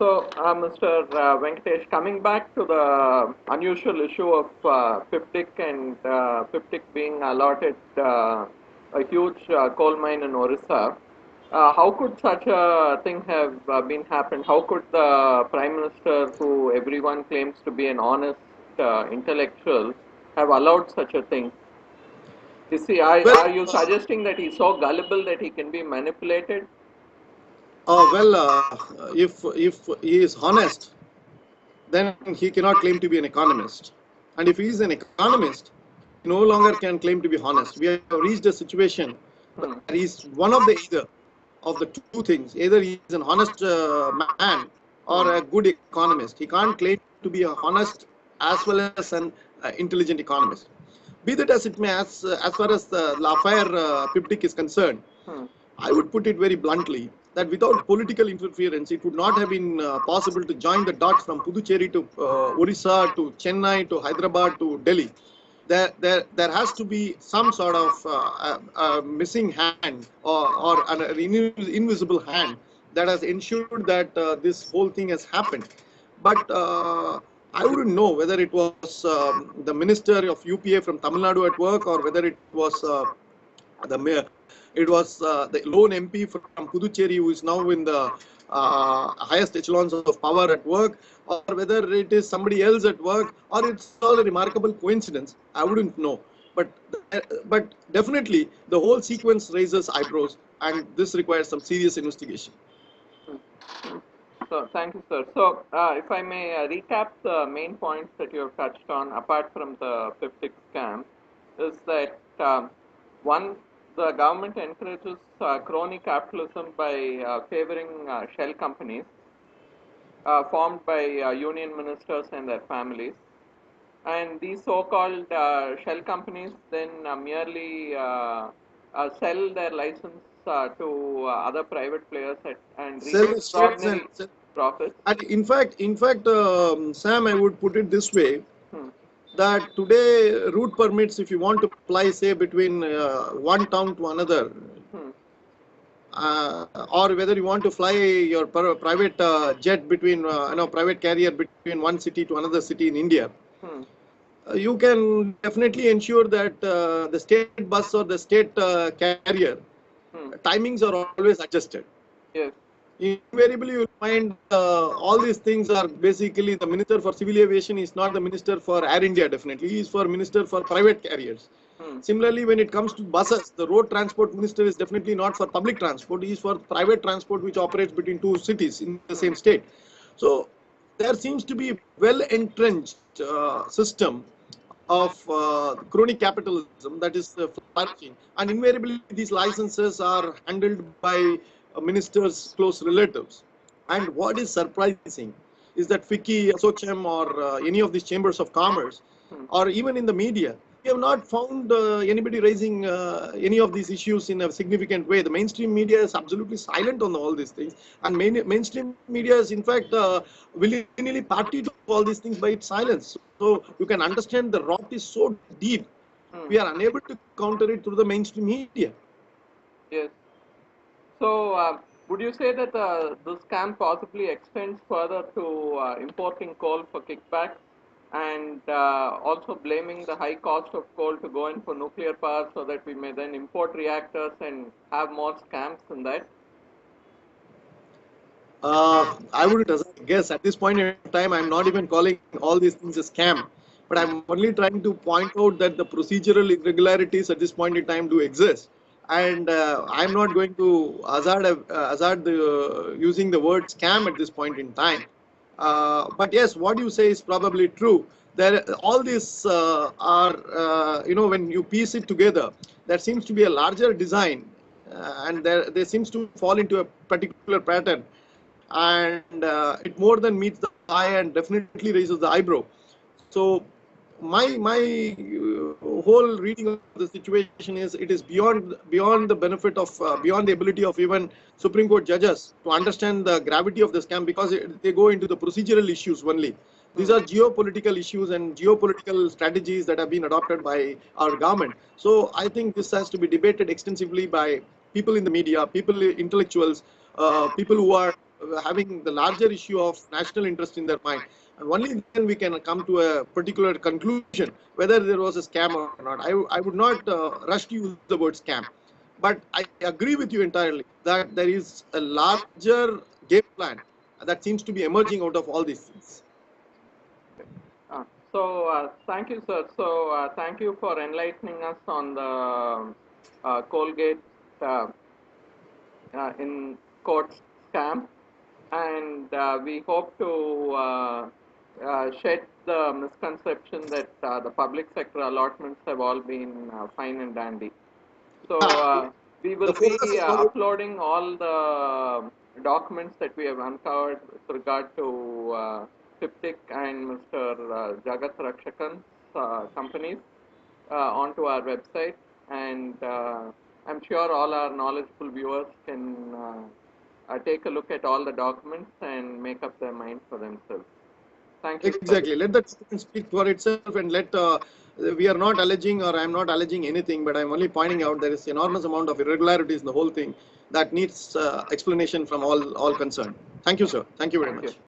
So, Mr. Venkatesh, coming back to the unusual issue of Piptic and Piptic being allotted a huge coal mine in Orissa, how could such a thing have been happened? How could the Prime Minister, who everyone claims to be an honest intellectual, have allowed such a thing? Well, Are you suggesting that he's so gullible that he can be manipulated? if he is honest, then he cannot claim to be an economist. And if he is an economist, he no longer can claim to be honest. We have reached a situation Hmm. where he's one of the either of the two things. Either he's an honest man or Hmm. a good economist. He can't claim to be a honest as well as an intelligent economist. Be that as it may, as far as the l'affaire Piptic is concerned, Hmm. I would put it very bluntly that without political interference, it would not have been possible to join the dots from Puducherry to Orissa to Chennai to Hyderabad to Delhi. There has to be some sort of missing hand or an invisible hand that has ensured that this whole thing has happened. But I wouldn't know whether it was the minister of UPA from Tamil Nadu at work or whether it was the mayor. It was the lone MP from Puducherry who is now in the highest echelons of power at work, or whether it is somebody else at work, or it's all a remarkable coincidence. I wouldn't know. But but definitely the whole sequence raises eyebrows, and this requires some serious investigation. So, thank you, sir. So, if I may recap the main points that you have touched on, apart from the PIPTIC scam, is that one, the government encourages crony capitalism by favoring shell companies formed by union ministers and their families. And these so-called shell companies then merely sell their license to other private players and reach Sell shares extraordinary profits. and in fact, Sam, I would put it this way Hmm. that today route permits, if you want to fly, say between one town to another, Hmm. or whether you want to fly your private jet between private carrier between one city to another city in India, Hmm. you can definitely ensure that the state bus or the state carrier Hmm. timings are always adjusted. Yes. Invariably, you'll find all these things are basically the minister for civil aviation is not the minister for Air India, definitely. He is for minister for private carriers. Hmm. Similarly, when it comes to buses, the road transport minister is definitely not for public transport. He is for private transport, which operates between two cities in the same Hmm. state. So there seems to be a well entrenched system of crony capitalism that is flourishing, and invariably these licenses are handled by ministers' close relatives. And what is surprising is that FICCI, ASSOCHAM, or any of these chambers of commerce, Hmm. or even in the media, we have not found anybody raising any of these issues in a significant way. The mainstream media is absolutely silent on all these things, and mainstream media is, in fact, willy-nilly party to all these things by its silence. So you can understand the rot is so deep. We Hmm. are unable to counter it through the mainstream media. Yes. So, would you say that the scam possibly extends further to importing coal for kickbacks and also blaming the high cost of coal to go in for nuclear power so that we may then import reactors and have more scams in that? I wouldn't guess at this point in time. I'm not even calling all these things a scam, but I'm only trying to point out that the procedural irregularities at this point in time do exist, and I'm not going to hazard using the word scam at this point in time. But yes, what you say is probably true. There, all these are, when you piece it together, there seems to be a larger design, and there seems to fall into a particular pattern, and it more than meets the eye and definitely raises the eyebrow. So my whole reading of the situation is it is beyond the benefit of beyond the ability of even Supreme Court judges to understand the gravity of the scam, because they go into the procedural issues only. These Hmm. are geopolitical issues and geopolitical strategies that have been adopted by our government. So I think this has to be debated extensively by people in the media, people, intellectuals, people who are having the larger issue of national interest in their mind. And only then we can come to a particular conclusion whether there was a scam or not. I would not rush to use the word scam. But I agree with you entirely that there is a larger game plan that seems to be emerging out of all these things. Thank you, sir. Thank you for enlightening us on the coalGate uh, in court scam, and we hope to shed the misconception that the public sector allotments have all been fine and dandy. So we The will be focus is on uploading all the documents that we have uncovered with regard to Tiptic and Mr. Jagat Rakshakan's companies onto our website, and I'm sure all our knowledgeable viewers can take a look at all the documents and make up their mind for themselves. Thank you, sir. exactly. Let the document speak for itself, and let we are not alleging, or I am not alleging anything, but I'm only pointing out there is enormous amount of irregularities in the whole thing that needs explanation from all concerned. Thank you, sir. Thank you very much.